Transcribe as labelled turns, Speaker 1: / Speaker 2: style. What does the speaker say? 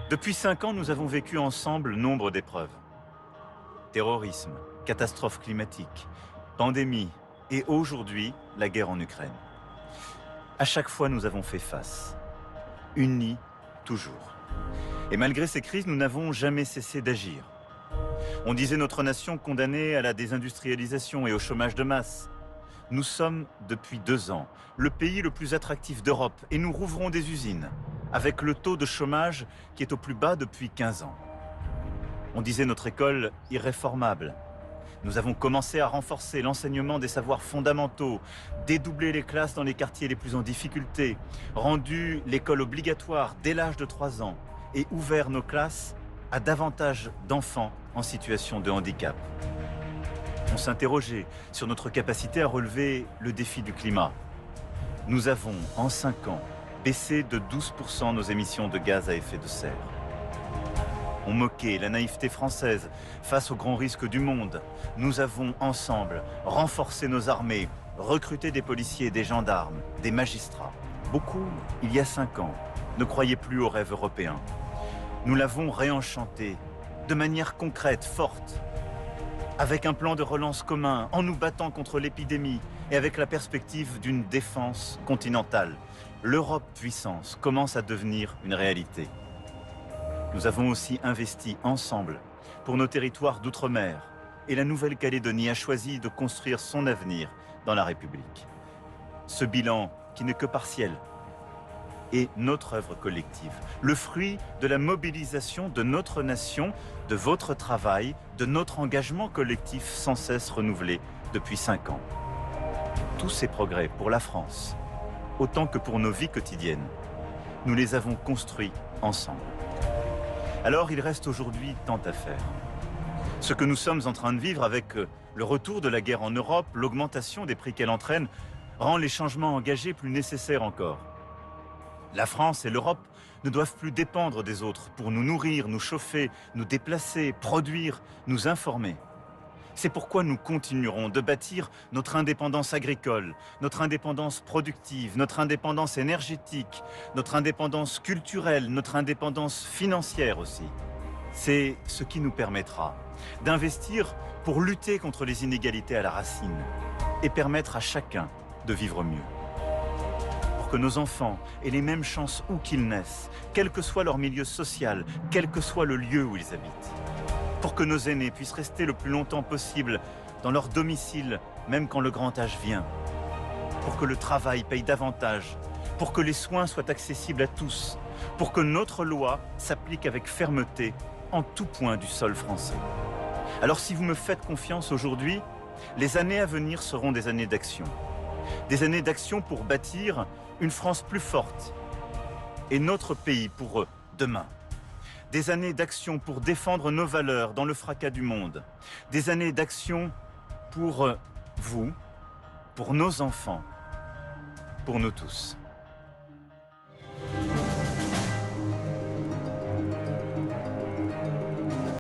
Speaker 1: Depuis 5 ans, nous avons vécu ensemble nombre d'épreuves. Terrorisme, catastrophes climatiques, pandémie et aujourd'hui, la guerre en Ukraine. À chaque fois, nous avons fait face. Unis, toujours. Et malgré ces crises, nous n'avons jamais cessé d'agir. On disait notre nation condamnée à la désindustrialisation et au chômage de masse. Nous sommes, depuis 2 ans, le pays le plus attractif d'Europe et nous rouvrons des usines, avec le taux de chômage qui est au plus bas depuis 15 ans. On disait notre école irréformable. Nous avons commencé à renforcer l'enseignement des savoirs fondamentaux, dédoubler les classes dans les quartiers les plus en difficulté, rendu l'école obligatoire dès l'âge de 3 ans et ouvert nos classes à davantage d'enfants en situation de handicap. On s'interrogeait sur notre capacité à relever le défi du climat. Nous avons, en 5 ans, baissé de 12% nos émissions de gaz à effet de serre. On moquait la naïveté française face aux grands risques du monde. Nous avons, ensemble, renforcé nos armées, recruté des policiers et des gendarmes, des magistrats. Beaucoup, il y a 5 ans, ne croyaient plus au rêve européen. Nous l'avons réenchanté, de manière concrète, forte, avec un plan de relance commun, en nous battant contre l'épidémie et avec la perspective d'une défense continentale. L'Europe puissance commence à devenir une réalité. Nous avons aussi investi ensemble pour nos territoires d'outre-mer et la Nouvelle-Calédonie a choisi de construire son avenir dans la République. Ce bilan, qui n'est que partiel, est notre œuvre collective, le fruit de la mobilisation de notre nation, de votre travail, de notre engagement collectif sans cesse renouvelé depuis 5 ans. Tous ces progrès pour la France, autant que pour nos vies quotidiennes, nous les avons construits ensemble. Alors il reste aujourd'hui tant à faire. Ce que nous sommes en train de vivre avec le retour de la guerre en Europe, l'augmentation des prix qu'elle entraîne, rend les changements engagés plus nécessaires encore. La France et l'Europe ne doivent plus dépendre des autres pour nous nourrir, nous chauffer, nous déplacer, produire, nous informer. C'est pourquoi nous continuerons de bâtir notre indépendance agricole, notre indépendance productive, notre indépendance énergétique, notre indépendance culturelle, notre indépendance financière aussi. C'est ce qui nous permettra d'investir pour lutter contre les inégalités à la racine et permettre à chacun de vivre mieux. Pour que nos enfants aient les mêmes chances où qu'ils naissent, quel que soit leur milieu social, quel que soit le lieu où ils habitent. Pour que nos aînés puissent rester le plus longtemps possible dans leur domicile, même quand le grand âge vient. Pour que le travail paye davantage, pour que les soins soient accessibles à tous, pour que notre loi s'applique avec fermeté en tout point du sol français. Alors si vous me faites confiance aujourd'hui, les années à venir seront des années d'action. Des années d'action pour bâtir une France plus forte et notre pays pour demain. Des années d'action pour défendre nos valeurs dans le fracas du monde. Des années d'action pour vous, pour nos enfants, pour nous tous.